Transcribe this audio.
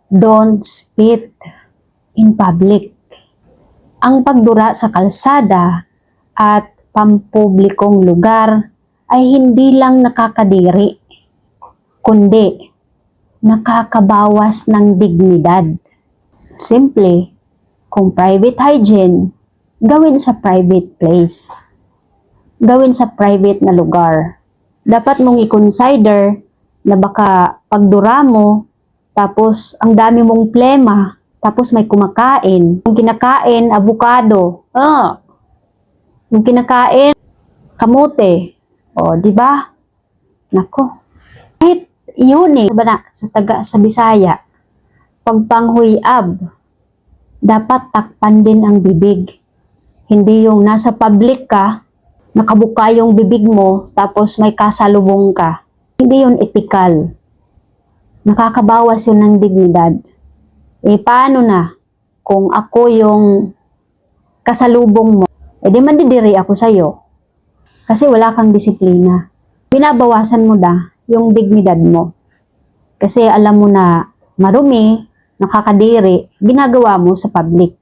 Don't spit in public. Ang pagdura sa kalsada at pampublikong lugar ay hindi lang nakakadiri, kundi nakakabawas ng dignidad. Simple, kung private hygiene, gawin sa private place. Gawin sa private na lugar. Dapat mong i-consider na baka pagdura mo, tapos ang dami mong plema, tapos may kumakain. Yung kinakain, avocado. Yung kinakain, kamote. O, di ba? Nako. Kahit yun sa Bisaya, pagpanghuyab, dapat takpan din ang bibig. Hindi yung nasa public ka, nakabuka yung bibig mo, tapos may kasalubong ka. Hindi yun ethical. Nakakabawas yun ng dignidad. Paano na kung ako yung kasalubong mo? Di mandidiri ako sa'yo. Kasi wala kang disiplina. Binabawasan mo na yung dignidad mo. Kasi alam mo na marumi, nakakadiri, ginagawa mo sa public.